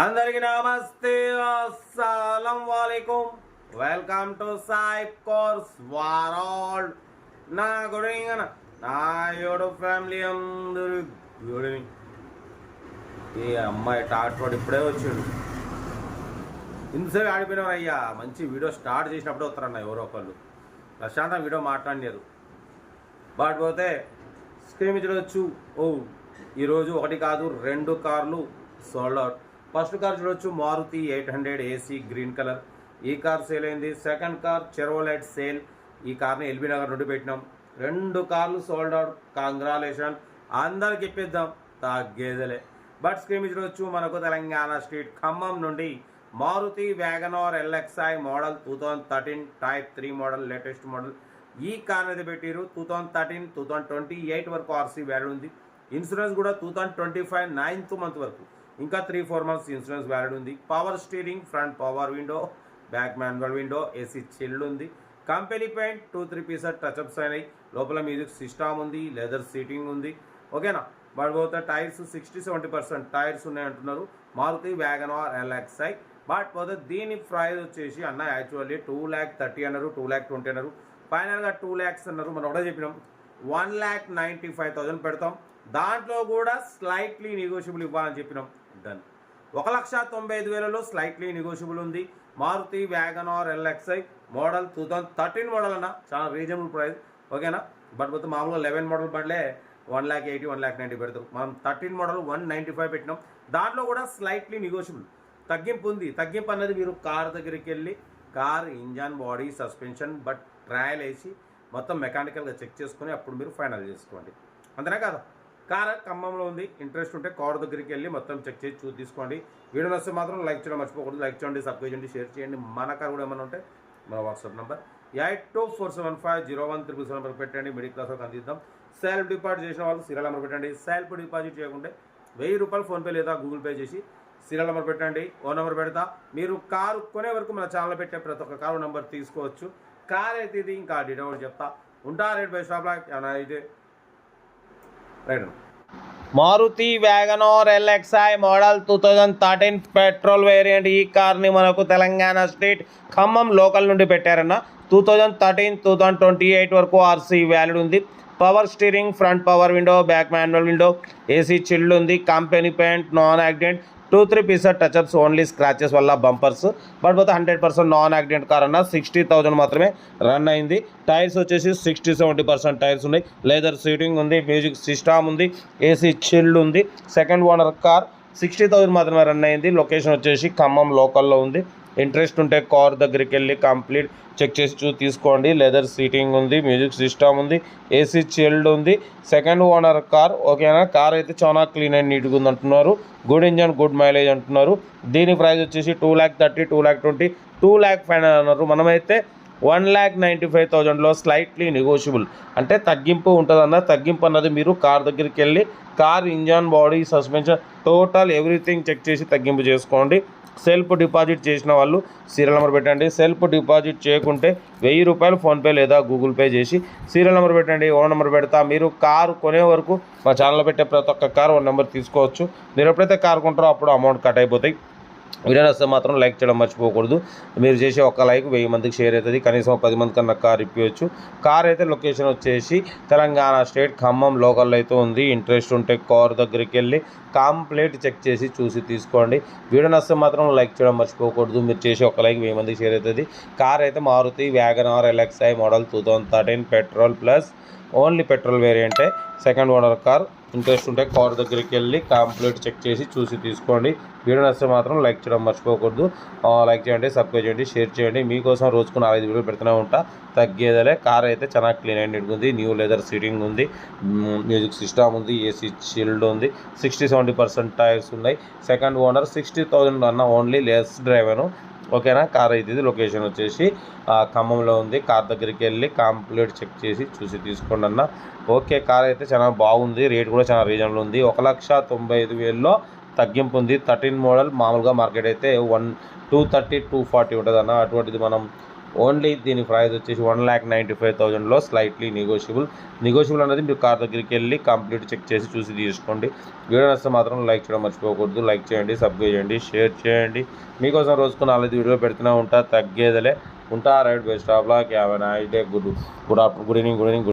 అందరికి నమస్తే, అస్సలం వాలేకుం. Welcome to Saib cars world. నా గుడ్ ఈవినింగ్ అన్న, నా యూట్యూబ్ ఫ్యామిలీ అందరూ గుడ్ ఈవినింగ్. ఈ అమ్మాయి టాక్టర్ ఇప్పుడే వచ్చిండు. ఇంతసేపు ఆడిపోయినారు అయ్యా. మంచి వీడియో స్టార్ట్ చేసినప్పుడే వస్తారన్న ఎవరో ఒకళ్ళు. ప్రశాంతం వీడియో మాట్లాడినారు. బట్ పోతే స్క్రీన్ మీద చూడవచ్చు. ఈరోజు ఒకటి కాదు 2 కార్లు సోల్డ్ అవుట్. ఫస్ట్ కార్ చూడొచ్చు, మారుతి 800 ఏసీ గ్రీన్ కలర్. ఈ కార్ సేల్ అయింది. Second car Chevrolet sale. ఈ కార్ని ఎల్బీ నగర్ నుండి పెట్టినాం. 2 కార్లు సోల్డ్ అవుట్. కంగ్రాలేషన్, అందరికి ఇప్పిద్దాం, తగ్గేదలే. బట్ స్క్రీన్ చూడొచ్చు, మనకు తెలంగాణ స్ట్రీట్ ఖమ్మం నుండి Maruti WagonR LXI model 2013 type 3 model, latest model. ఈ కార్ అయితే పెట్టిరు 2013 2028 వరకు ఆర్సీ వ్యాలిడ్ ఉంది. ఇన్సూరెన్స్ కూడా 2025 9th మంత్ వరకు, ఇంకా 3-4 months ఇన్సూరెన్స్ వ్యాలిడ్ ఉంది. Power steering, front power window, back manual window, AC chilled ఉంది. కంపెనీ పెయింట్ 2-3 పీసెస్ టచ్అప్స్ అయినాయి. లోపల మ్యూజిక్ సిస్టమ్ ఉంది, లెదర్ సీటింగ్ ఉంది. ఓకేనా. బట్ పోతే టైర్స్ 60-70% టైర్స్ ఉన్నాయి అంటున్నారు మారుతి వ్యాగనార్ ఎల్ఎక్స్ఐ. బట్ పోతే దీని ప్రైస్ వచ్చేసి అన్న యాక్చువల్లీ 2,30,000 అన్నారు, 2,20,000 అన్నారు. ఫైనల్గా 2 lakhs అన్నారు. మనం ఒకటే చెప్పినాం 1,95,000 పెడతాం. దాంట్లో కూడా స్లైట్లీ నెగోషియబుల్ ఇవ్వాలని చెప్పినాం. డన్. 1,95,000లో స్లైట్లీ నెగోషియబుల్ ఉంది. Maruti WagonR LXI model 2013 model అన్న, చాలా రీజనబుల్ ప్రైస్. ఓకేనా. బట్ పోతే మామూలుగా 11 మోడల్ బండ్లే 1,80,000 1,90,000 పెడతారు. మనం 13 మోడల్ 195 పెట్టినాం. దాంట్లో కూడా స్లైట్లీ నెగోషియబుల్ తగ్గింపు ఉంది. తగ్గింపు అన్నది మీరు కార్ దగ్గరికి వెళ్ళి car engine, body, suspension but trial వేసి మొత్తం మెకానికల్గా చెక్ చేసుకొని అప్పుడు మీరు ఫైనల్ చేసుకోండి. అంతేనా కదా. కార్ ఖమ్మంలో ఉంది. ఇంట్రెస్ట్ ఉంటే కార్ దగ్గరికి వెళ్ళి మొత్తం చెక్ చేసి చూసి తీసుకోండి. వీడియో వస్తే మాత్రం లైక్ చేయడం మర్చిపోకూడదు. లైక్ చేయండి, సబ్స్క్రైబ్ చేయండి, షేర్ చేయండి. మన కార్ కూడా ఏమైనా ఉంటే మన వాట్సాప్ నెంబర్ 8247501377 నెంబర్ పెట్టండి. మిడిల్ క్లాస్ వరకు అందిద్దాం. సెల్ఫ్ డిపాజిట్ చేసిన వాళ్ళు సీరియల్ నెంబర్ పెట్టండి. సెల్ఫ్ డిపాజిట్ చేయకుంటే 1000 రూపాయలు ఫోన్పే లేదా గూగుల్ పే చేసి సీరియల్ నెంబర్ పెట్టండి. ఓ నెంబర్ పెడతా. మీరు కారు కొనే వరకు మన ఛానల్ పెట్టే ప్రతి ఒక్క కారు నెంబర్ తీసుకోవచ్చు. కార్ అయితే ఇది ఇంకా డీటెయిల్ చెప్తా ఉంటా. రేట్ బై షాప్ లాక్ ఏమైనా అయితే right. Maruti WagonR LXI model 2013 petrol variant. ఈ కార్ని మనకు తెలంగాణ స్టేట్ ఖమ్మం లోకల్ నుండి పెట్టారన్న. 2013 2028 వరకు ఆర్సీ వ్యాలిడ్ ఉంది. Power steering, front power window, back manual window, AC chilled ఉంది. Company paint, non accident, 2-3 pieces touch ups, only scratches వల్ల బంపర్స్. బట్ పోతే 100% నాన్ యాక్సిడెంట్ కార్ అన్న. 60,000 మాత్రమే రన్ అయింది. టైర్స్ వచ్చేసి 60-70% టైర్స్ ఉన్నాయి. లెదర్ సీటింగ్ ఉంది, మ్యూజిక్ సిస్టమ్ ఉంది, ఏసీ చిల్డ్ ఉంది. Second owner car. 60,000 మాత్రమే రన్ అయింది. లొకేషన్ వచ్చేసి ఖమ్మం లోకల్లో ఉంది. ఇంట్రెస్ట్ ఉంటే కార్ దగ్గరికి వెళ్ళి కంప్లీట్ చెక్ చేసి తీసుకోండి. లెదర్ సీటింగ్ ఉంది, మ్యూజిక్ సిస్టమ్ ఉంది, ఏసీ చిల్డ్ ఉంది. Second owner car. ఓకేనా. కార్ అయితే చాలా క్లీన్ అండ్ నీట్గా ఉంది అంటున్నారు. గుడ్ ఇంజన్, గుడ్ మైలేజ్ అంటున్నారు. దీని ప్రైస్ వచ్చేసి 2,30,000, 2,20,000, 2,05,000 అన్నారు. మనమైతే 1,95,000లో స్లైట్లీ నెగోషియబుల్ అంటే తగ్గింపు ఉంటుందన్న. తగ్గింపు అన్నది మీరు కార్ దగ్గరికి వెళ్ళి car engine, body, suspension total everything check చేసి తగ్గింపు చేసుకోండి. సెల్ఫ్ డిపాజిట్ చేసిన వాళ్ళు సీరియల్ నెంబర్ పెట్టండి. సెల్ఫ్ డిపాజిట్ చేయకుంటే 1000 రూపాయలు ఫోన్పే లేదా గూగుల్ పే చేసి సీరియల్ నెంబర్ పెట్టండి. ఓ నెంబర్ పెడతా. మీరు కారు కొనే వరకు మా ఛానల్లో పెట్టే ప్రతి ఒక్క కారు 1 నెంబర్ తీసుకోవచ్చు. మీరు ఎప్పుడైతే కారు కొంటారో అప్పుడు అమౌంట్ కట్ అయిపోతాయి. వీడియో వస్తే మాత్రం లైక్ చేయడం మర్చిపోకూడదు. మీరు చేసే ఒక లైక్ 1000 మందికి షేర్ అవుతుంది. కనీసం 10 మంది కన్నా కార్ ఇప్పించవచ్చు. కార్ అయితే లొకేషన్ వచ్చేసి తెలంగాణ స్టేట్ ఖమ్మం లోకల్లో అయితే ఉంది. ఇంట్రెస్ట్ ఉంటే కార్ దగ్గరికి వెళ్ళి కంప్లీట్ చెక్ చేసి చూసి తీసుకోండి. వీడియో వస్తే మాత్రం లైక్ చేయడం మర్చిపోకూడదు. మీరు చేసే ఒక లైక్ 1000 మందికి షేర్ అవుతుంది. కార్ అయితే Maruti WagonR LXI model 2013 petrol plus only petrol వేరియంటే. Second owner car. ఇంట్రెస్ట్ ఉంటే కార్ దగ్గరికి వెళ్ళి కంప్లీట్ చెక్ చేసి చూసి తీసుకోండి. వీడియో నచ్చితే మాత్రం లైక్ చేయడం మర్చిపోకూడదు. లైక్ చేయండి, సబ్స్క్రైబ్ చేయండి, షేర్ చేయండి. మీకోసం రోజుకు 4-5 వీడియోలు పెడుతూనే ఉంటా. తగ్గేదలే. కార్ అయితే చాలా క్లీన్ అండ్ నీట్గా ఉంది. న్యూ లెదర్ సీటింగ్ ఉంది, మ్యూజిక్ సిస్టమ్ ఉంది, ఏసీ చిల్డ్ ఉంది. 60-70% టైర్స్ ఉన్నాయి. Second owner. 60,000 అన్న ఓన్లీ లెస్ డ్రైవర్. ఓకేనా. కార్ అయితే ఇది లొకేషన్ వచ్చేసి ఖమ్మంలో ఉంది. కార్ దగ్గరికి వెళ్ళి కంప్లీట్ చెక్ చేసి చూసి తీసుకోండి అన్న. ఓకే. కార్ అయితే చాలా బాగుంది. రేట్ కూడా చాలా రీజనబుల్ ఉంది. 1,95,000లో తగ్గింపు ఉంది. 13 మోడల్. మామూలుగా మార్కెట్ అయితే 230-240 ఉంటుంది అన్న. అటువంటిది మనం ఓన్లీ దీని ప్రైస్ వచ్చేసి 1,95,000లో స్లైట్లీ నెగోషియబుల్ అనేది మీరు కార్ దగ్గరికి వెళ్ళి కంప్లీట్ చెక్ చేసి చూసి తీసుకోండి. వీడియో నచ్చితే మాత్రం లైక్ చేయడం మర్చిపోకూడదు. లైక్ చేయండి, సబ్స్క్రైబ్ చేయండి, షేర్ చేయండి. మీకోసం రోజుకు 4 వీడియోలు పెడుతూనే ఉంటా, తగ్గేదలే ఉంటా. Right best of luck, have a nice day, good evening.